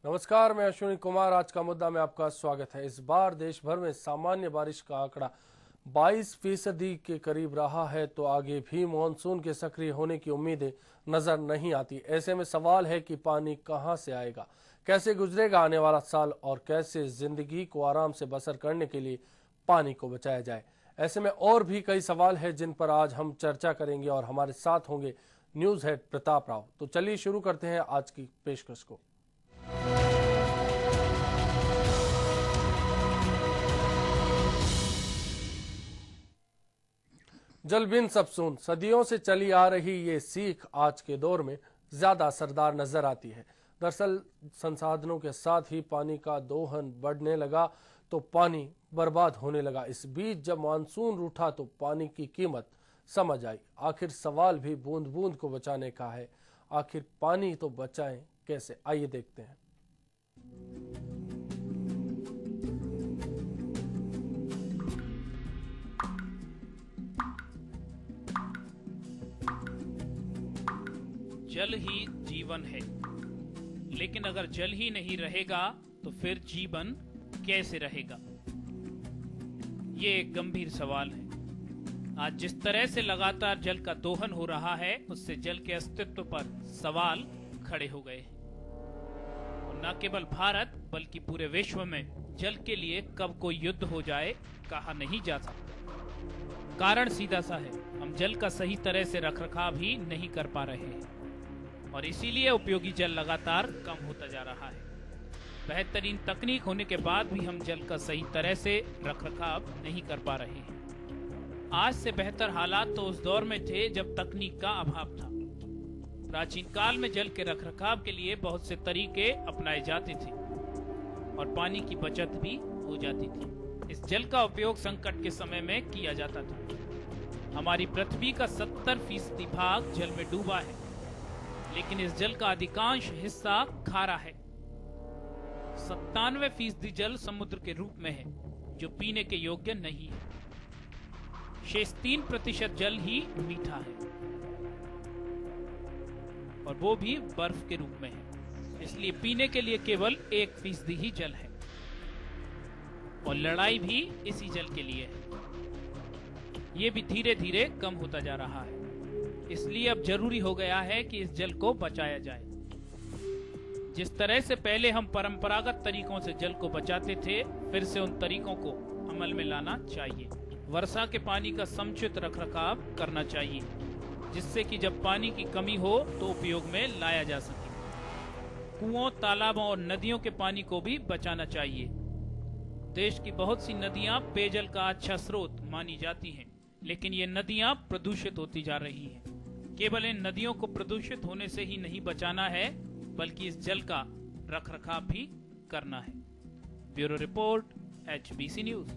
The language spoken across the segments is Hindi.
नमस्कार, मैं अश्विनी कुमार। आज का मुद्दा में आपका स्वागत है। इस बार देश भर में सामान्य बारिश का आंकड़ा 22% के करीब रहा है, तो आगे भी मानसून के सक्रिय होने की उम्मीदें नजर नहीं आती। ऐसे में सवाल है कि पानी कहां से आएगा, कैसे गुजरेगा आने वाला साल और कैसे जिंदगी को आराम से बसर करने के लिए पानी को बचाया जाए। ऐसे में और भी कई सवाल हैं जिन पर आज हम चर्चा करेंगे और हमारे साथ होंगे न्यूज हेड प्रताप राव। तो चलिए शुरू करते हैं आज की पेशकश को। जल बिन सब सून, सदियों से चली आ रही ये सीख आज के दौर में ज्यादा असरदार नजर आती है। दरअसल संसाधनों के साथ ही पानी का दोहन बढ़ने लगा तो पानी बर्बाद होने लगा। इस बीच जब मानसून रूठा तो पानी की कीमत समझ आई। आखिर सवाल भी बूंद बूंद को बचाने का है। आखिर पानी तो बचाएं कैसे, आइए देखते हैं। जल ही जीवन है, लेकिन अगर जल ही नहीं रहेगा तो फिर जीवन कैसे रहेगा? ये एक गंभीर सवाल है। आज जिस तरह से लगातार जल का दोहन हो रहा है, उससे जल के अस्तित्व पर सवाल खड़े हो गए हैं। और न केवल भारत बल्कि पूरे विश्व में जल के लिए कब कोई युद्ध हो जाए कहा नहीं जा सकता। कारण सीधा सा है, हम जल का सही तरह से रखरखाव ही नहीं कर पा रहे हैं और इसीलिए उपयोगी जल लगातार कम होता जा रहा है। बेहतरीन तकनीक होने के बाद भी हम जल का सही तरह से रखरखाव नहीं कर पा रहे हैं। आज से बेहतर हालात तो उस दौर में थे जब तकनीक का अभाव था। प्राचीन काल में जल के रखरखाव के लिए बहुत से तरीके अपनाए जाते थे और पानी की बचत भी हो जाती थी। इस जल का उपयोग संकट के समय में किया जाता था। हमारी पृथ्वी का 70% भाग जल में डूबा है, लेकिन इस जल का अधिकांश हिस्सा खारा है। 97% जल समुद्र के रूप में है, जो पीने के योग्य नहीं है। शेष 3% जल ही मीठा है और वो भी बर्फ के रूप में है। इसलिए पीने के लिए केवल 1% ही जल है और लड़ाई भी इसी जल के लिए है। ये भी धीरे धीरे कम होता जा रहा है। इसलिए अब जरूरी हो गया है कि इस जल को बचाया जाए। जिस तरह से पहले हम परंपरागत तरीकों से जल को बचाते थे, फिर से उन तरीकों को अमल में लाना चाहिए। वर्षा के पानी का समुचित रखरखाव करना चाहिए, जिससे कि जब पानी की कमी हो तो उपयोग में लाया जा सके। कुओं, तालाबों और नदियों के पानी को भी बचाना चाहिए। देश की बहुत सी नदियां पेयजल का अच्छा स्रोत मानी जाती हैं, लेकिन ये नदियां प्रदूषित होती जा रही हैं। केवल इन नदियों को प्रदूषित होने से ही नहीं बचाना है, बल्कि इस जल का रखरखाव भी करना है। Bureau report, HBC news.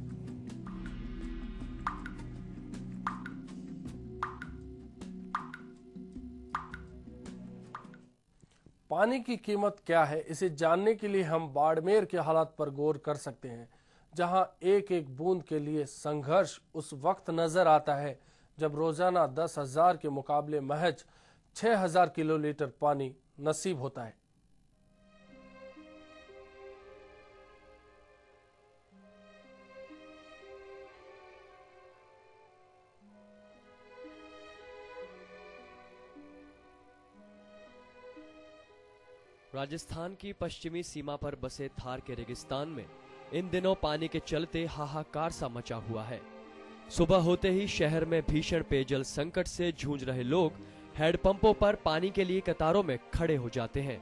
पानी की कीमत क्या है, इसे जानने के लिए हम बाड़मेर के हालात पर गौर कर सकते हैं, जहां एक एक बूंद के लिए संघर्ष उस वक्त नजर आता है जब रोजाना 10,000 के मुकाबले महज 6,000 किलोलीटर पानी नसीब होता है। राजस्थान की पश्चिमी सीमा पर बसे थार के रेगिस्तान में इन दिनों पानी के चलते हाहाकार सा मचा हुआ है। सुबह होते ही शहर में भीषण पेयजल संकट से जूझ रहे लोग हैंडपंपों पर पानी के लिए कतारों में खड़े हो जाते हैं।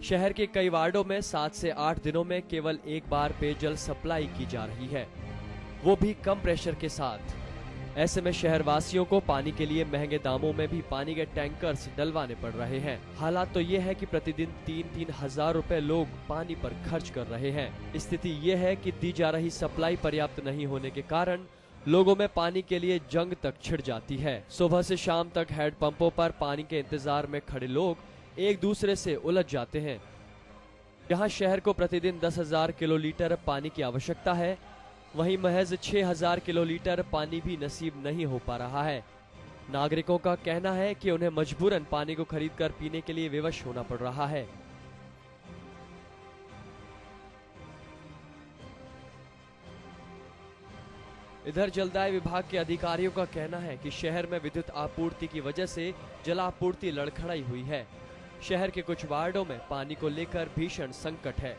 शहर के कई वार्डों में 7 से 8 दिनों में केवल एक बार पेयजल सप्लाई की जा रही है, वो भी कम प्रेशर के साथ। ऐसे में शहरवासियों को पानी के लिए महंगे दामों में भी पानी के टैंकर्स डलवाने पड़ रहे हैं। हालात तो ये है कि प्रतिदिन 3-3 हजार रुपए लोग पानी पर खर्च कर रहे हैं। स्थिति ये है कि दी जा रही सप्लाई पर्याप्त नहीं होने के कारण लोगों में पानी के लिए जंग तक छिड़ जाती है। सुबह से शाम तक हैंडपंपों पर पानी के इंतजार में खड़े लोग एक दूसरे से उलझ जाते हैं। यहाँ शहर को प्रतिदिन 10,000 किलोलीटर पानी की आवश्यकता है, वहीं महज 6,000 किलोलीटर पानी भी नसीब नहीं हो पा रहा है। नागरिकों का कहना है कि उन्हें मजबूरन पानी को खरीदकर पीने के लिए विवश होना पड़ रहा है। इधर जलदाय विभाग के अधिकारियों का कहना है कि शहर में विद्युत आपूर्ति की वजह से जलापूर्ति लड़खड़ाई हुई है। शहर के कुछ वार्डों में पानी को लेकर भीषण संकट है,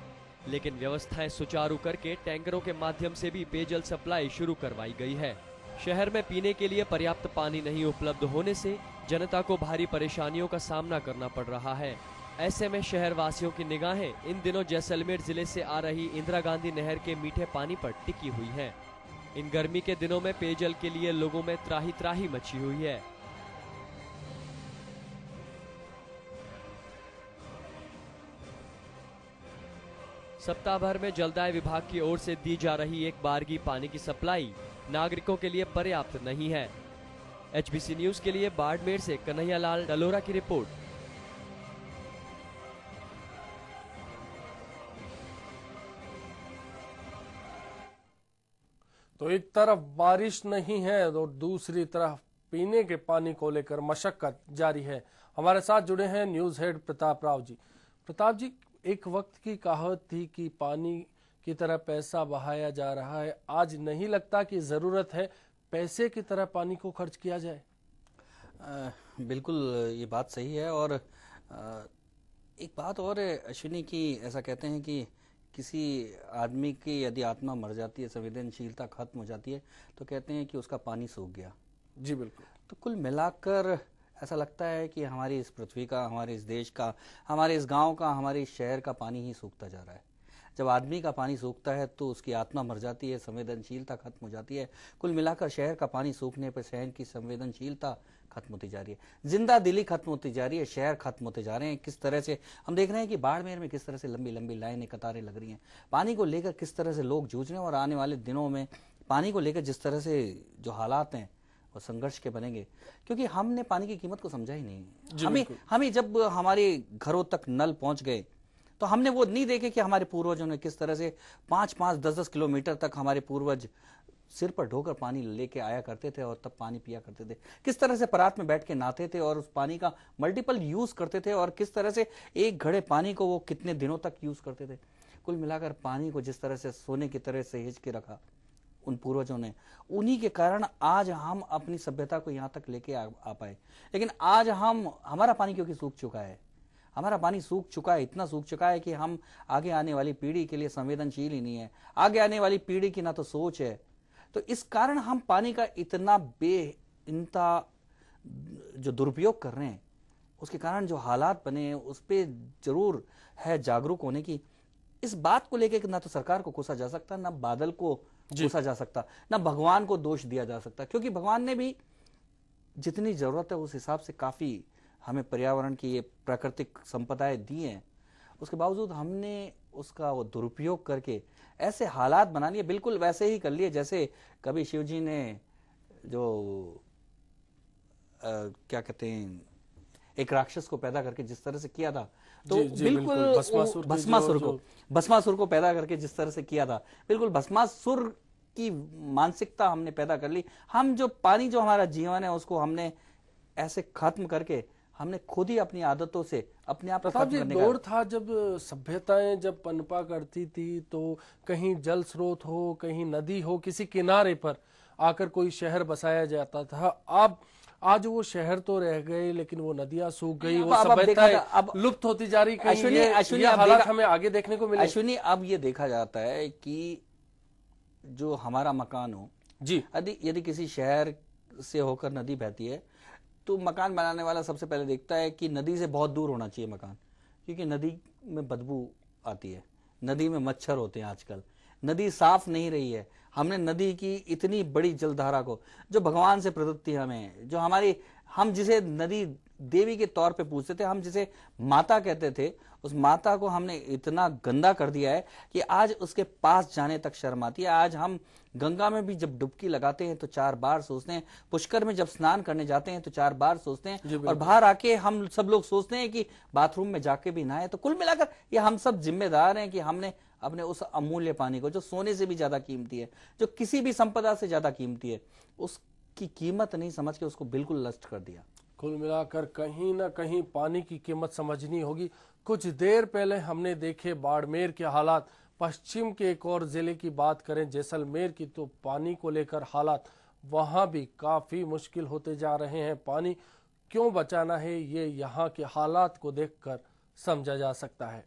लेकिन व्यवस्थाएं सुचारू करके टैंकरों के माध्यम से भी पेयजल सप्लाई शुरू करवाई गई है। शहर में पीने के लिए पर्याप्त पानी नहीं उपलब्ध होने से जनता को भारी परेशानियों का सामना करना पड़ रहा है। ऐसे में शहर वासियों की निगाहें इन दिनों जैसलमेर जिले से आ रही इंदिरा गांधी नहर के मीठे पानी पर टिकी हुई हैं। इन गर्मी के दिनों में पेयजल के लिए लोगों में त्राही त्राही मची हुई है। सप्ताह भर में जलदाय विभाग की ओर से दी जा रही एक बारगी पानी की सप्लाई नागरिकों के लिए पर्याप्त नहीं है। एचबीसी न्यूज के लिए बाड़मेर से कन्हैयालाल डलोरा की रिपोर्ट। तो एक तरफ बारिश नहीं है और दूसरी तरफ पीने के पानी को लेकर मशक्कत जारी है। हमारे साथ जुड़े हैं न्यूज हेड प्रताप राव जी। प्रताप जी, एक वक्त की कहावत थी कि पानी की तरह पैसा बहाया जा रहा है। आज नहीं लगता कि जरूरत है पैसे की तरह पानी को खर्च किया जाए? बिल्कुल ये बात सही है। और एक बात और है अश्विनी की, ऐसा कहते हैं कि किसी आदमी की यदि आत्मा मर जाती है, संवेदनशीलता खत्म हो जाती है, तो कहते हैं कि उसका पानी सूख गया। जी बिल्कुल। तो कुल मिलाकर ऐसा लगता है कि हमारी इस पृथ्वी का, हमारे इस देश का, हमारे इस गांव का, हमारे इस शहर का पानी ही सूखता जा रहा है। जब आदमी का पानी सूखता है तो उसकी आत्मा मर जाती है, संवेदनशीलता खत्म हो जाती है। कुल मिलाकर शहर का पानी सूखने पर शहर की संवेदनशीलता खत्म होती जा रही है, जिंदा दिली खत्म होती जा रही है, शहर खत्म होते जा रहे हैं। किस तरह से हम देख रहे हैं कि बाड़मेर में किस तरह से लंबी लंबी लाइनें, कतारें लग रही हैं पानी को लेकर, किस तरह से लोग जूझ रहे हैं। और आने वाले दिनों में पानी को लेकर जिस तरह से जो हालात हैं वो संघर्ष के बनेंगे, क्योंकि हमने पानी की कीमत को समझा ही नहीं। हमें जब हमारे घरों तक नल पहुंच गए तो हमने वो नहीं देखे कि हमारे पूर्वजों ने किस तरह से 5-5, 10-10 किलोमीटर तक हमारे पूर्वज सिर पर ढोकर पानी लेके आया करते थे और तब पानी पिया करते थे। किस तरह से परात में बैठ के नहाते थे और उस पानी का मल्टीपल यूज करते थे, और किस तरह से एक घड़े पानी को वो कितने दिनों तक यूज करते थे। कुल मिलाकर पानी को जिस तरह से सोने की तरह सहेज के रखा उन पूर्वजों ने, उन्हीं के कारण आज हम अपनी सभ्यता को यहाँ तक लेके आ पाए। लेकिन आज हमारा पानी क्योंकि सूख चुका है, हमारा पानी सूख चुका है, इतना सूख चुका है कि हम आगे आने वाली पीढ़ी के लिए संवेदनशील ही नहीं है। आगे आने वाली पीढ़ी की ना तो सोच है, तो इस कारण हम पानी का इतना बेइंता जो दुरुपयोग कर रहे हैं, उसके कारण जो हालात बने उस पर जरूर है जागरूक होने की। इस बात को लेकर ना तो सरकार को कोसा जा सकता, ना बादल को कोसा जा सकता, ना भगवान को दोष दिया जा सकता, क्योंकि भगवान ने भी जितनी जरूरत है उस हिसाब से काफी हमें पर्यावरण की ये प्राकृतिक संपदाएं दी हैं। उसके बावजूद हमने उसका वो दुरुपयोग करके ऐसे हालात बना लिए, बिल्कुल वैसे ही कर लिए जैसे कभी शिव जी ने जो क्या कहते हैं एक राक्षस को पैदा करके जिस तरह से किया था, तो बिल्कुल भस्मासुर को पैदा करके जिस तरह से किया था, बिल्कुल भस्मासुर की मानसिकता हमने पैदा कर ली। हम जो पानी जो हमारा जीवन है उसको हमने ऐसे खत्म करके हमने खुद ही अपनी आदतों से अपने आप प्रताप जी, दौर था जब सभ्यताएं जब पनपा करती थी तो कहीं जल स्रोत हो, कहीं नदी हो, किसी किनारे पर आकर कोई शहर बसाया जाता था। अब आज वो शहर तो रह गए लेकिन वो नदियां सूख गई, वो सभ्यताएं अब लुप्त होती जा रही। अश्विनी हालात हमें आगे देखने को मिले। अश्विनी, अब ये देखा जाता है कि जो हमारा मकान हो जी, यदि किसी शहर से होकर नदी बहती है तो मकान बनाने वाला सबसे पहले देखता है कि नदी से बहुत दूर होना चाहिए मकान, क्योंकि नदी में बदबू आती है, नदी में मच्छर होते हैं आजकल, नदी साफ नहीं रही है। हमने नदी की इतनी बड़ी जलधारा को जो भगवान से प्रदत्त थी, हमें जो हम जिसे नदी देवी के तौर पे पूछते थे, हम जिसे माता कहते थे, उस माता को हमने इतना गंदा कर दिया है कि आज उसके पास जाने तक शर्म आती है। आज हम गंगा में भी जब डुबकी लगाते हैं तो 4 बार सोचते हैं, पुष्कर में जब स्नान करने जाते हैं तो 4 बार सोचते हैं, और बाहर आके हम सब लोग सोचते हैं कि बाथरूम में जाके भी नहाए। तो कुल मिलाकर ये हम सब जिम्मेदार हैं कि हमने अपने उस अमूल्य पानी को, जो सोने से भी ज्यादा कीमती है, जो किसी भी संपदा से ज्यादा कीमती है, उसकी कीमत नहीं समझ के उसको बिल्कुल नष्ट कर दिया। कुल मिलाकर कहीं ना कहीं पानी की कीमत समझनी होगी। कुछ देर पहले हमने देखे बाड़मेर के हालात, पश्चिम के एक और जिले की बात करें जैसलमेर की, तो पानी को लेकर हालात वहां भी काफी मुश्किल होते जा रहे हैं। पानी क्यों बचाना है, ये यहाँ के हालात को देखकर समझा जा सकता है।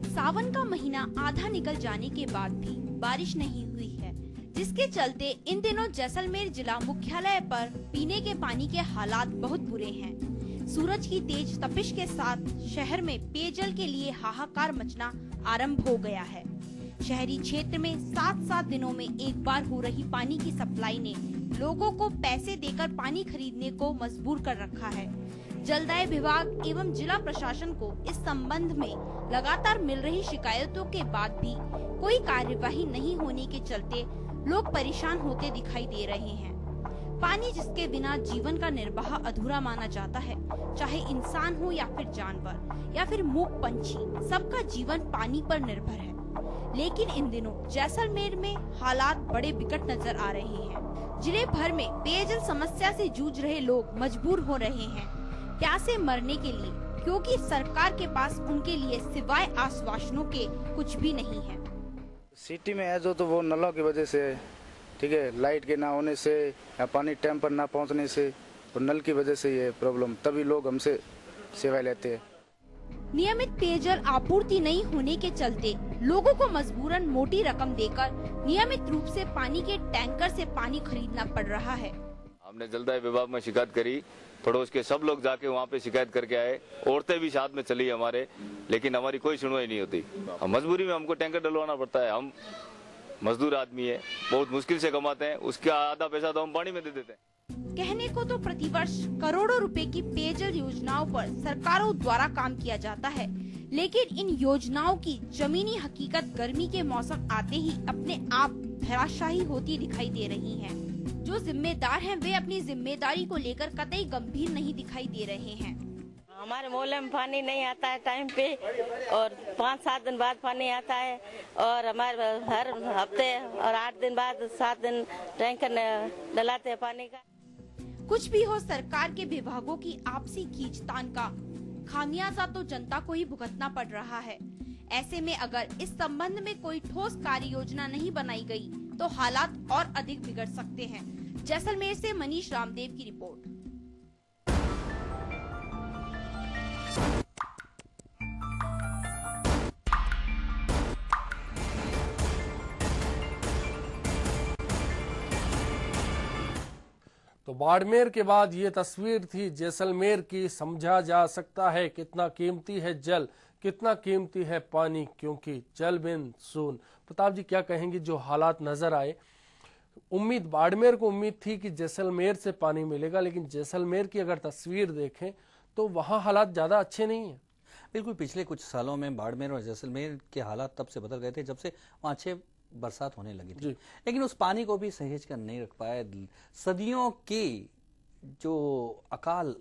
सावन का महीना आधा निकल जाने के बाद भी बारिश नहीं हुई है, जिसके चलते इन दिनों जैसलमेर जिला मुख्यालय पर पीने के पानी के हालात बहुत बुरे हैं। सूरज की तेज तपिश के साथ शहर में पेयजल के लिए हाहाकार मचना आरंभ हो गया है। शहरी क्षेत्र में 7-7 दिनों में एक बार हो रही पानी की सप्लाई ने लोगों को पैसे देकर पानी खरीदने को मजबूर कर रखा है। जलदाय विभाग एवं जिला प्रशासन को इस संबंध में लगातार मिल रही शिकायतों के बाद भी कोई कार्यवाही नहीं होने के चलते लोग परेशान होते दिखाई दे रहे हैं। पानी जिसके बिना जीवन का निर्वाह अधूरा माना जाता है, चाहे इंसान हो या फिर जानवर या फिर मूक पंछी, सबका जीवन पानी पर निर्भर है। लेकिन इन दिनों जैसलमेर में हालात बड़े विकट नजर आ रहे हैं। जिले भर में पेयजल समस्या से जूझ रहे लोग मजबूर हो रहे हैं प्यासे मरने के लिए, क्योंकि सरकार के पास उनके लिए सिवाय आश्वासनों के कुछ भी नहीं है। सिटी में है जो तो वो नलों की वजह से, ठीक है, लाइट के ना होने से या पानी टाइम पर ना पहुंचने से और नल की वजह से ये प्रॉब्लम, तभी लोग हमसे सेवा लेते हैं। नियमित पेयजल आपूर्ति नहीं होने के चलते लोगों को मजबूरन मोटी रकम देकर नियमित रूप से पानी के टैंकर से पानी खरीदना पड़ रहा है। हमने जलदाय विभाग में शिकायत करी, पड़ोस के सब लोग जाके वहाँ पे शिकायत करके आए, औरतें भी साथ में चली हमारे, लेकिन हमारी कोई सुनवाई नहीं होती। हम मजबूरी में हमको टैंकर डलवाना पड़ता है। हम मजदूर आदमी है, बहुत मुश्किल से कमाते हैं, उसका आधा पैसा तो हम पानी में दे देते हैं। कहने को तो प्रतिवर्ष करोड़ों रुपए की पेयजल योजनाओं पर सरकारों द्वारा काम किया जाता है, लेकिन इन योजनाओं की जमीनी हकीकत गर्मी के मौसम आते ही अपने आप धराशायी होती दिखाई दे रही है। जो जिम्मेदार हैं वे अपनी जिम्मेदारी को लेकर कतई गंभीर नहीं दिखाई दे रहे हैं। हमारे मोहल्ले में पानी नहीं आता है टाइम पे, और 5-7 दिन बाद पानी आता है, और हमारे हर हफ्ते और 8 दिन बाद 7 दिन टैंकर डलाते हैं पानी का। कुछ भी हो, सरकार के विभागों की आपसी खींचतान का खामियाजा तो जनता को ही भुगतना पड़ रहा है। ऐसे में अगर इस संबंध में कोई ठोस कार्य योजना नहीं बनाई गई तो हालात और अधिक बिगड़ सकते हैं। जैसलमेर से मनीष रामदेव की रिपोर्ट। तो बाड़मेर के बाद ये तस्वीर थी जैसलमेर की। समझा जा सकता है कितना कीमती है जल, कितना कीमती है पानी, क्योंकि जल बिन सून। प्रताप जी क्या कहेंगे, जो हालात नजर आए, उम्मीद बाड़मेर को उम्मीद थी कि जैसलमेर से पानी मिलेगा, लेकिन जैसलमेर की अगर तस्वीर देखें तो वहाँ हालात ज्यादा अच्छे नहीं है। बिल्कुल, पिछले कुछ सालों में बाड़मेर और जैसलमेर के हालात तब से बदल गए थे जब से वहाँ अच्छे बरसात होने लगी थी, लेकिन उस पानी को भी सहेज कर नहीं रख पाए। सदियों की जो अकाल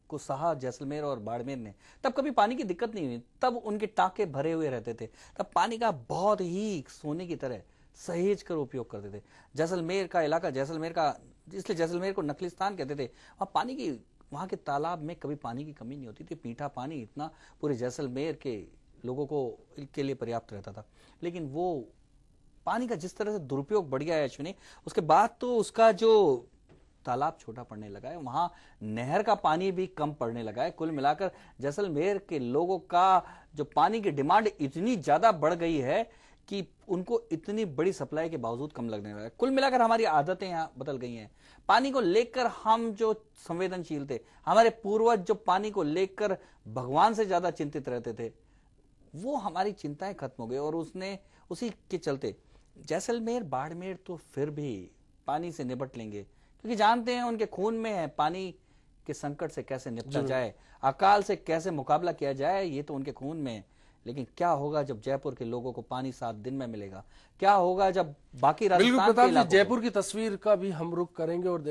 को सहा जैसलमेर और बाड़मेर ने, तब कभी पानी की दिक्कत नहीं हुई, तब उनके टाके भरे हुए रहते थे, तब पानी का बहुत ही सोने की तरह सहेज कर उपयोग करते थे। जैसलमेर का इलाका, जैसलमेर का, इसलिए जैसलमेर को नकलिस्तान कहते थे। वहाँ पानी की, वहाँ के तालाब में कभी पानी की कमी नहीं होती थी। मीठा पानी इतना पूरे जैसलमेर के लोगों को के लिए पर्याप्त रहता था। लेकिन वो पानी का जिस तरह से दुरुपयोग बढ़ गया है अश्विनी, उसके बाद तो उसका जो तालाब छोटा पड़ने लगा है, वहां नहर का पानी भी कम पड़ने लगा है। कुल मिलाकर जैसलमेर के लोगों का जो पानी की डिमांड इतनी ज्यादा बढ़ गई है कि उनको इतनी बड़ी सप्लाई के बावजूद कम लगने लगा है। कुल मिलाकर हमारी आदतें यहाँ बदल गई हैं। पानी को लेकर हम जो संवेदनशील थे, हमारे पूर्वज जो पानी को लेकर भगवान से ज्यादा चिंतित रहते थे, वो हमारी चिंताएं खत्म हो गई। और उसी के चलते जैसलमेर बाड़मेर तो फिर भी पानी से निपट लेंगे, क्योंकि जानते हैं उनके खून में है पानी के संकट से कैसे निपटा जाए, अकाल से कैसे मुकाबला किया जाए, ये तो उनके खून में है। लेकिन क्या होगा जब जयपुर के लोगों को पानी 7 दिन में मिलेगा? क्या होगा जब बाकी राजस्थान के इलाकों, जयपुर की तस्वीर का भी हम रुख करेंगे और